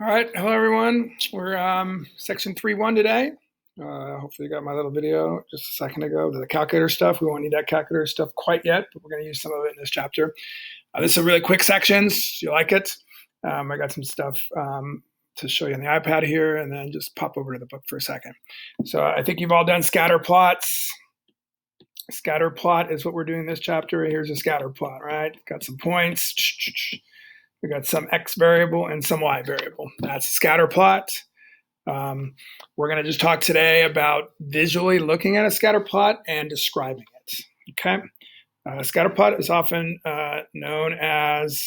All right, hello everyone. We're section 3.1 today. Hopefully you got my little video just a second ago. The calculator stuff, we won't need that calculator stuff quite yet, but we're going to use some of it in this chapter. This is a really quick sections. You like it? I got some stuff to show you on the iPad here, and then just pop over to the book for a second. So I think you've all done scatter plots. Scatter plot is what we're doing in this chapter. Here's a scatter plot, right? Got some points. We got some x variable and some y variable. That's a scatter plot. We're going to just talk today about visually looking at a scatter plot and describing it. Okay. Scatter plot is often known as,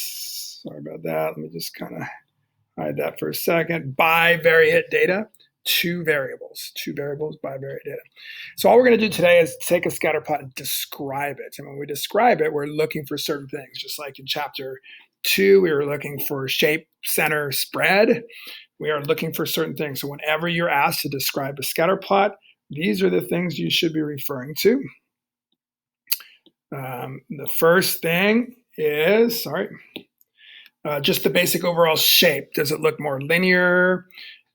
sorry about that, let me just kind of hide that for a second, bivariate data. Two variables, bivariate data. So all we're going to do today is take a scatter plot and describe it. And when we describe it, we're looking for certain things, just like in chapter 2, we were looking for shape, center, spread. We are looking for certain things. So whenever you're asked to describe a scatter plot, these are the things you should be referring to. The first thing is, just the basic overall shape. Does it look more linear?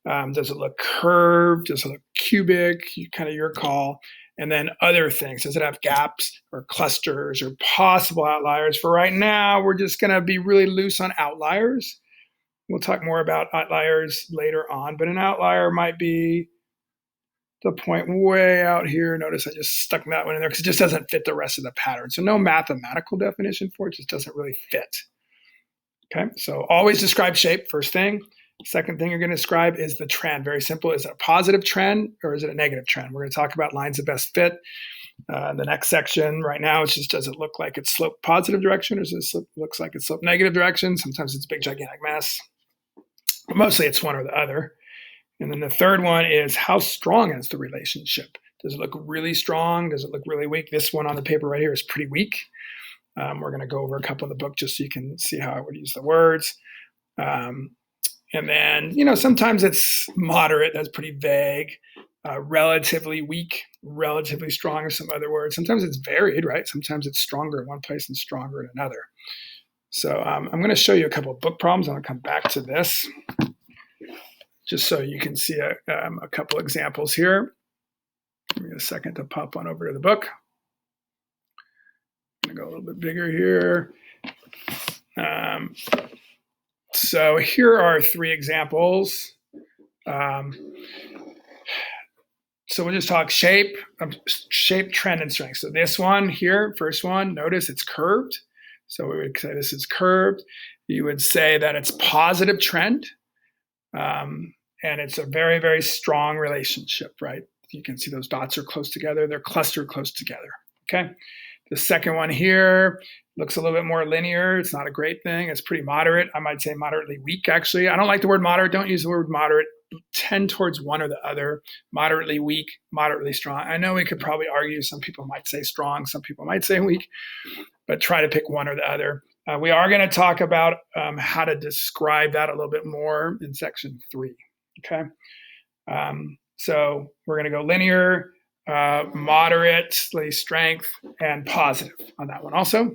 Does it look curved? Does it look cubic? Kind of your call. And then other things. Does it have gaps or clusters or possible outliers? For right now, we're just going to be really loose on outliers. We'll talk more about outliers later on, but an outlier might be the point way out here. Notice I just stuck that one in there because it just doesn't fit the rest of the pattern. So no mathematical definition for it, just doesn't really fit. Okay, so always describe shape, first thing. Second thing you're going to describe is the trend. Very simple. Is it a positive trend or is it a negative trend? We're going to talk about lines of best fit. The next section right now, it's just, does it look like it's sloped positive direction or does it looks like it's sloped negative direction? Sometimes it's a big, gigantic mess. But mostly it's one or the other. And then the third one is, how strong is the relationship? Does it look really strong? Does it look really weak? This one on the paper right here is pretty weak. We're going to go over a couple in the book just so you can see how I would use the words. And then, sometimes it's moderate. That's pretty vague. Relatively weak, relatively strong, or some other words. Sometimes it's varied, right? Sometimes it's stronger in one place and stronger in another. So I'm going to show you a couple of book problems. I'm going to come back to this just so you can see a couple examples here. Give me a second to pop on over to the book. I'm going to go a little bit bigger here. So here are 3 examples. So we'll just talk shape, trend, and strength. So this one here, first one, notice it's curved. So we would say this is curved. You would say that it's positive trend. And it's a very, very strong relationship, right? You can see those dots are close together. They're clustered close together, okay? The second one here looks a little bit more linear. It's not a great thing. It's pretty moderate. I might say moderately weak, actually. I don't like the word moderate. Don't use the word moderate. Tend towards one or the other. Moderately weak, moderately strong. I know we could probably argue. Some people might say strong. Some people might say weak. But try to pick one or the other. We are going to talk about how to describe that a little bit more in section 3. Okay. So we're going to go linear, moderately strength, and positive on that one also.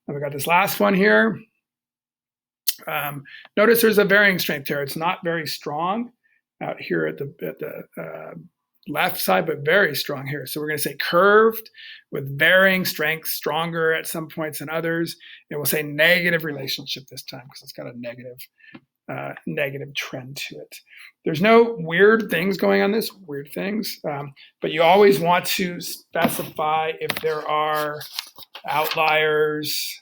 And we got this last one here. Notice there's a varying strength here. It's not very strong out here at the left side, but very strong here. So we're going to say curved with varying strength, stronger at some points than others. And we'll say negative relationship this time because it's got a negative trend to it. There's no weird things going on this, but you always want to specify if there are outliers,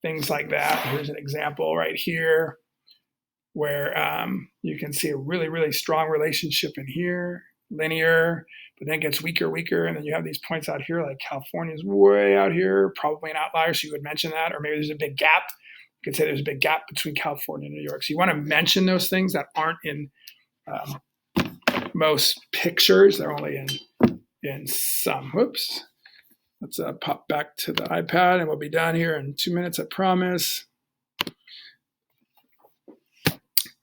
things like that. Here's an example right here where you can see a really, really strong relationship in here, linear, but then it gets weaker, and then you have these points out here, like California is way out here, probably an outlier, so you would mention that, or maybe there's a big gap. You could say there's a big gap between California and New York. So you want to mention those things that aren't in most pictures. They're only in some. Whoops. Let's pop back to the iPad, and we'll be done here in 2 minutes, I promise.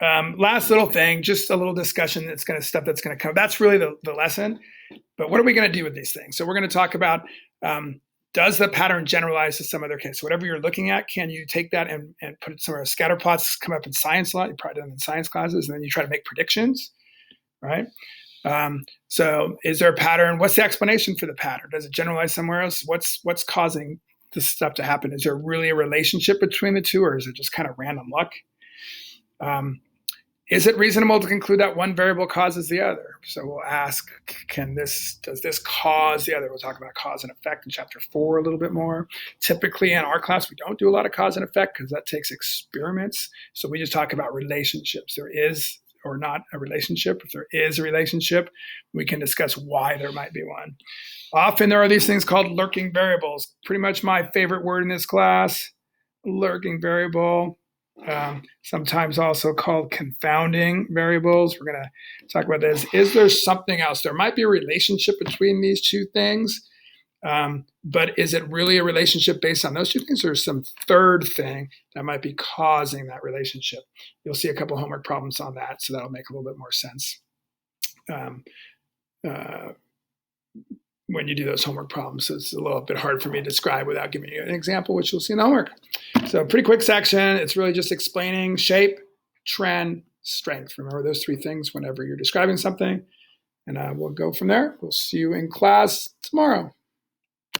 Last little thing, just a little discussion that's going to come. That's really the lesson. But what are we going to do with these things? So we're going to talk about does the pattern generalize to some other case? So whatever you're looking at, can you take that and put it somewhere? Scatter plots come up in science a lot. You probably done them in science classes, and then you try to make predictions, right? So is there a pattern? What's the explanation for the pattern? Does it generalize somewhere else? What's causing this stuff to happen? Is there really a relationship between the two, or is it just kind of random luck? Is it reasonable to conclude that one variable causes the other? So we'll ask, does this cause the other? We'll talk about cause and effect in chapter 4 a little bit more. Typically in our class, we don't do a lot of cause and effect because that takes experiments. So we just talk about relationships. There is or not a relationship. If there is a relationship, we can discuss why there might be one. Often there are these things called lurking variables. Pretty much my favorite word in this class, lurking variable. Sometimes also called confounding variables. We're going to talk about this. Is there something else? There might be a relationship between these two things, but is it really a relationship based on those two things, or some third thing that might be causing that relationship? You'll see a couple of homework problems on that, so that'll make a little bit more sense when you do those homework problems. So it's a little bit hard for me to describe without giving you an example, which you'll see in the homework. So pretty quick section. It's really just explaining shape, trend, strength. Remember those three things whenever you're describing something. And we'll go from there. We'll see you in class tomorrow.